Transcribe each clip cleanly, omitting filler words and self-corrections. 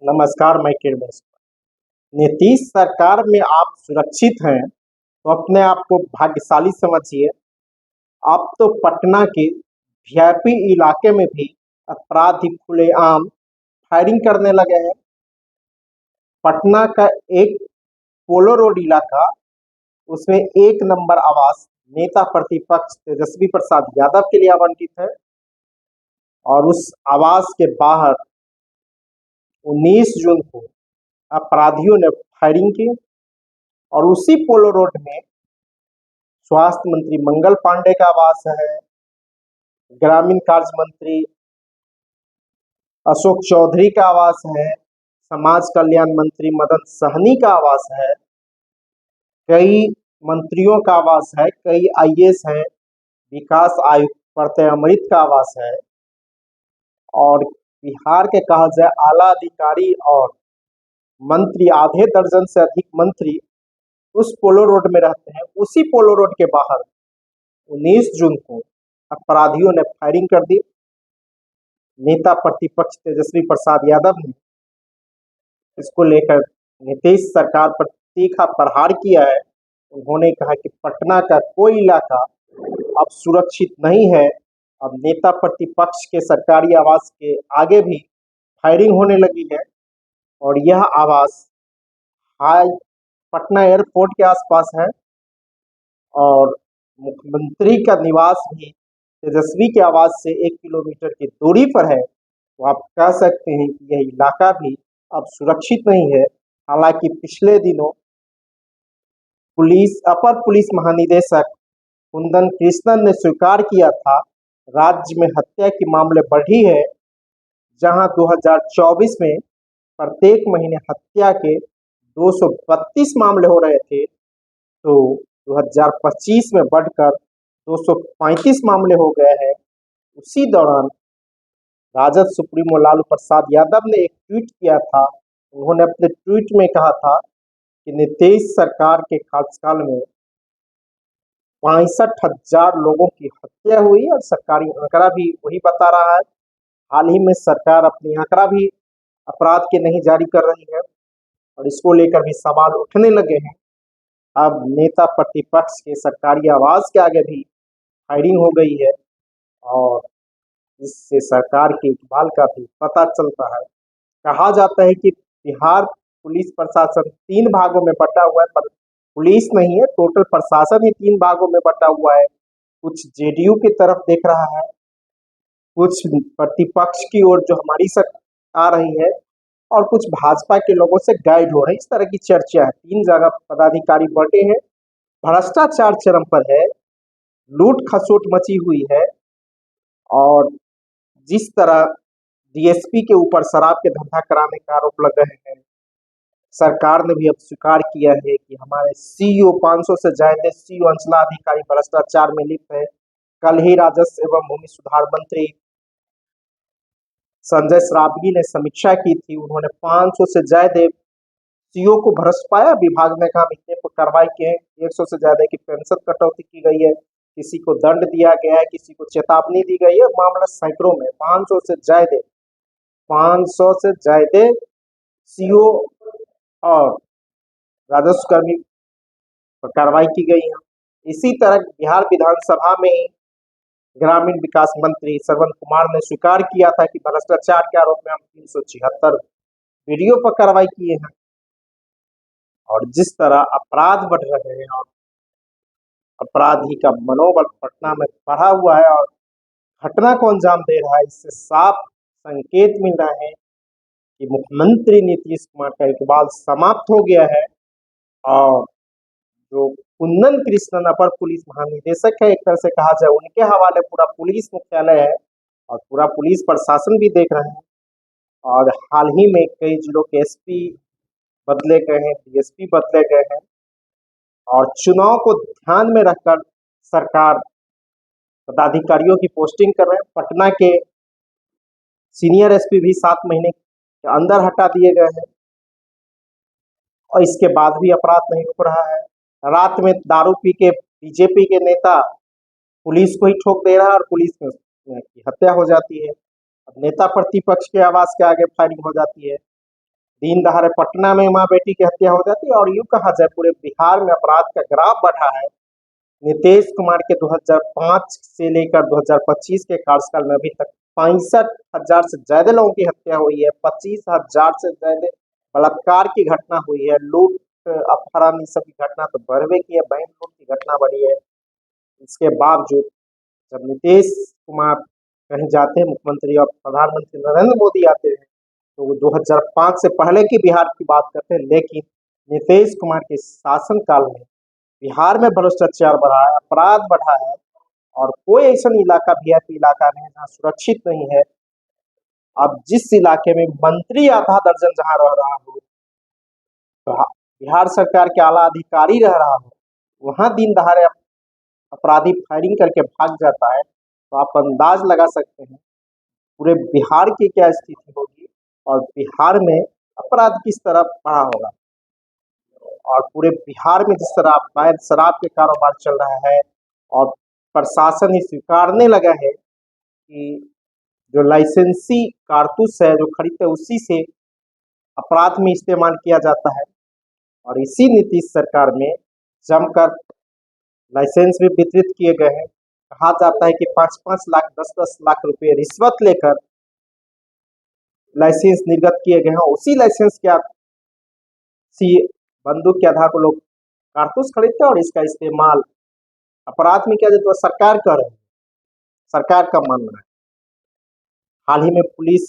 नमस्कार, मैं किरमेश। नीतीश सरकार में आप सुरक्षित हैं तो अपने आप को भाग्यशाली समझिए। आप तो पटना के वीआईपी इलाके में भी अपराधी खुलेआम फायरिंग करने लगे हैं। पटना का एक पोलो रोड इलाका, उसमें एक नंबर आवास नेता प्रतिपक्ष तेजस्वी प्रसाद यादव के लिए आवंटित है और उस आवास के बाहर 19 जून को अपराधियों ने फायरिंग की और उसी पोलो रोड में स्वास्थ्य मंत्री मंगल पांडे का आवास है, ग्रामीण कार्य मंत्री अशोक चौधरी का आवास है, समाज कल्याण मंत्री मदन सहनी का आवास है, कई मंत्रियों का आवास है, कई आईएएस हैं, विकास आयुक्त प्रत्यय अमृत का आवास है और बिहार के कहा जाए आला अधिकारी और मंत्री, आधे दर्जन से अधिक मंत्री उस पोलो रोड में रहते हैं। उसी पोलो रोड के बाहर 19 जून को अपराधियों ने फायरिंग कर दी। नेता प्रतिपक्ष तेजस्वी प्रसाद यादव ने इसको लेकर नीतीश सरकार पर तीखा प्रहार किया है। उन्होंने कहा कि पटना का कोई इलाका अब सुरक्षित नहीं है। अब नेता प्रतिपक्ष के सरकारी आवास के आगे भी फायरिंग होने लगी है और यह आवास हाई पटना एयरपोर्ट के आसपास है और मुख्यमंत्री का निवास भी तेजस्वी के आवास से 1 किलोमीटर की दूरी पर है। तो आप कह सकते हैं कि यह इलाका भी अब सुरक्षित नहीं है। हालांकि पिछले दिनों अपर पुलिस महानिदेशक कुंदन कृष्णन ने स्वीकार किया था राज्य में हत्या के मामले बढ़ी है। जहां 2024 में प्रत्येक महीने हत्या के 232 मामले हो रहे थे, तो 2025 में बढ़कर 235 मामले हो गए हैं। उसी दौरान राजद सुप्रीमो लालू प्रसाद यादव ने एक ट्वीट किया था। उन्होंने अपने ट्वीट में कहा था कि नीतीश सरकार के कार्यकाल में 65,000 लोगों की हत्या हुई और सरकारी आंकड़ा भी वही बता रहा है। हाल ही में सरकार अपनी आंकड़ा भी अपराध के नहीं जारी कर रही है और इसको लेकर भी सवाल उठने लगे हैं। अब नेता प्रतिपक्ष के सरकारी आवास के आगे भी फायरिंग हो गई है और इससे सरकार के इकबाल का भी पता चलता है। कहा जाता है कि बिहार पुलिस प्रशासन 3 भागों में बटा हुआ है, पर पुलिस नहीं है, टोटल प्रशासन ही 3 भागों में बटा हुआ है। कुछ जेडीयू की तरफ देख रहा है, कुछ प्रतिपक्ष की ओर जो हमारी सरकार आ रही है और कुछ भाजपा के लोगों से गाइड हो रहे हैं। इस तरह की चर्चा है। 3 जगह पदाधिकारी बटे हैं। भ्रष्टाचार चरम पर है, लूट खसोट मची हुई है और जिस तरह डीएसपी के ऊपर शराब के धंधा कराने का आरोप लग रहे हैं, सरकार ने भी अब स्वीकार किया है कि हमारे सीईओ 500 से ज्यादा सीईओ अंचलाधिकारी भ्रष्टाचार में लिप्त है। कल ही राजस्व एवं भूमि सुधार मंत्री संजय श्रावगी ने समीक्षा की थी। उन्होंने 500 से ज्यादा सीईओ को भ्रष्ट पाया। विभाग ने कहा इतने पर कार्रवाई किए, 100 से ज्यादा की पेंशन कटौती की गई है, किसी को दंड दिया गया है, किसी को चेतावनी दी गई है। मामला सैकड़ों में 500 से ज्यादा सीईओ और राजस्व कर्मी पर कार्रवाई की गई है। इसी तरह बिहार विधानसभा में ग्रामीण विकास मंत्री श्रवण कुमार ने स्वीकार किया था कि भ्रष्टाचार के आरोप में हम 376 वीडियो पर कार्रवाई किए हैं। और जिस तरह अपराध बढ़ रहे हैं और अपराधी का मनोबल पटना में बढ़ा हुआ है और घटना को अंजाम दे रहा है, इससे साफ संकेत मिल रहे हैं कि मुख्यमंत्री नीतीश कुमार का इकबाल समाप्त हो गया है। और जो कुंदन कृष्णन अपर पुलिस महानिदेशक है, एक तरह से कहा जाए उनके हवाले पूरा पुलिस मुख्यालय है और पूरा पुलिस प्रशासन भी देख रहे हैं। और हाल ही में कई जिलों के एसपी बदले गए हैं, डीएसपी बदले गए हैं और चुनाव को ध्यान में रखकर सरकार पदाधिकारियों की पोस्टिंग कर रहे हैं। पटना के सीनियर एसपी भी 7 महीने के अंदर हटा दिए गए हैं और इसके बाद भी अपराध नहीं रुक रहा है। रात में दारू पी के बीजेपी के नेता पुलिस को ही ठोक दे रहा है और पुलिस में की हत्या हो जाती है। अब नेता प्रतिपक्ष के आवास के आगे फायरिंग हो जाती है। दिन दहाड़े पटना में माँ बेटी की हत्या हो जाती है। और यूं कहा जाए पूरे बिहार में अपराध का ग्राफ बढ़ा है। नीतीश कुमार के 2005 से लेकर 2025 के कार्यकाल में अभी तक 65,000 से ज्यादा लोगों की हत्या हुई है, 25,000 से ज्यादा बलात्कार की घटना हुई है, लूट अपहरण सब की घटना तो बढ़वे की है, बैंक लूट की घटना बढ़ी है। इसके बावजूद जब नीतीश कुमार कहीं जाते हैं मुख्यमंत्री और प्रधानमंत्री नरेंद्र मोदी आते हैं तो वो 2005 से पहले की बिहार की बात करते हैं, लेकिन नीतीश कुमार के शासनकाल में बिहार में भ्रष्टाचार बढ़ा है, अपराध बढ़ा है और कोई ऐसा इलाका वीआईपी इलाका नहीं है जहाँ सुरक्षित नहीं है। अब जिस इलाके में मंत्री आधा दर्जन जहाँ रह रहा हो, तो बिहार सरकार के आला अधिकारी रह रहा हो, वहाँ दिन दहाड़े अपराधी फायरिंग करके भाग जाता है, तो आप अंदाज लगा सकते हैं पूरे बिहार की क्या स्थिति होगी और बिहार में अपराध किस तरह बढ़ा होगा। और पूरे बिहार में जिस तरह अवैध शराब के कारोबार चल रहा है और प्रशासन ही स्वीकारने लगा है कि जो लाइसेंसी कारतूस है जो खरीदते हैं उसी से अपराध में इस्तेमाल किया जाता है। और इसी नीतीश सरकार में जमकर लाइसेंस भी वितरित किए गए हैं। कहा जाता है कि 5-5 लाख 10-10 लाख रुपए रिश्वत लेकर लाइसेंस निर्गत किए गए हैं। उसी लाइसेंस के सी बंदूक के आधार पर लोग कारतूस खरीदते हैं और इसका इस्तेमाल अपराध में किया जाता है। सरकार कर रही है, सरकार का मानना है। हाल ही में पुलिस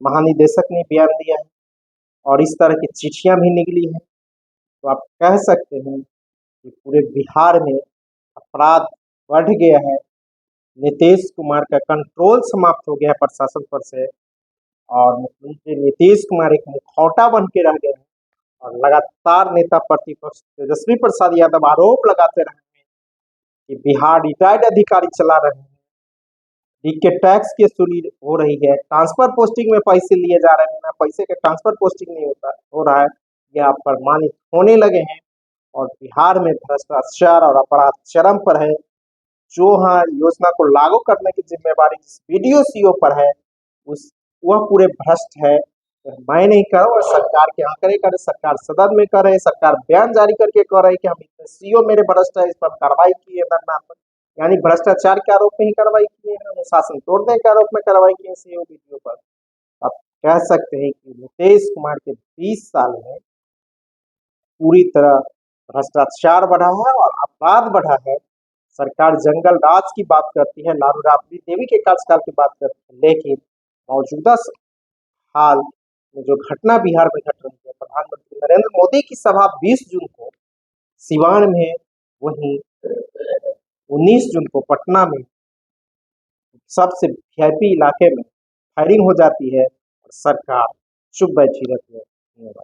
महानिदेशक ने बयान दिया है और इस तरह की चिट्ठियां भी निकली हैं। तो आप कह सकते हैं कि पूरे बिहार में अपराध बढ़ गया है। नीतीश कुमार का कंट्रोल समाप्त हो गया है प्रशासन पर से और मुख्यमंत्री नीतीश कुमार एक मुखौटा बन के रह गए हैं। और लगातार नेता प्रतिपक्ष तेजस्वी प्रसाद यादव आरोप लगाते रहे हैं कि बिहार रिटायर्ड अधिकारी चला रहे हैं, के टैक्स की वसूली हो रही है, ट्रांसफर पोस्टिंग में पैसे लिए जा रहे हैं, पैसे के ट्रांसफर पोस्टिंग नहीं हो रहा है। ये आप प्रमाणित होने लगे हैं और बिहार में भ्रष्टाचार और अपराध चरम पर है। जो हाँ योजना को लागू करने की जिम्मेवारी जिस बीडीओ सीओ पर है उस वह पूरे भ्रष्ट है। मैं नहीं कर रहा, सरकार के आंकड़े करे, सरकार सदन में करे, सरकार बयान जारी करके कह रही कि हम सीओ मेरे भ्रष्ट है, इस पर कार्रवाई की है दंडात्मक, यानी भ्रष्टाचार के आरोप में ही कार्रवाई की है, अनुशासन तोड़ने के आरोप में कार्रवाई की है सीओ बीडीओ पर। आप कह सकते हैं कि नीतीश कुमार के 20 साल में पूरी तरह भ्रष्टाचार बढ़ा है और अपराध बढ़ा है। सरकार जंगल राज की बात करती है, लालू राबड़ी देवी के कार्यकाल की बात करती है, लेकिन मौजूदा हाल में जो घटना बिहार में घट रही है, प्रधानमंत्री नरेंद्र मोदी की सभा 20 जून को सिवान में, वहीं 19 जून को पटना में सबसे वीआईपी इलाके में फायरिंग हो जाती है और सरकार चुप बैठी रहती है। धन्यवाद।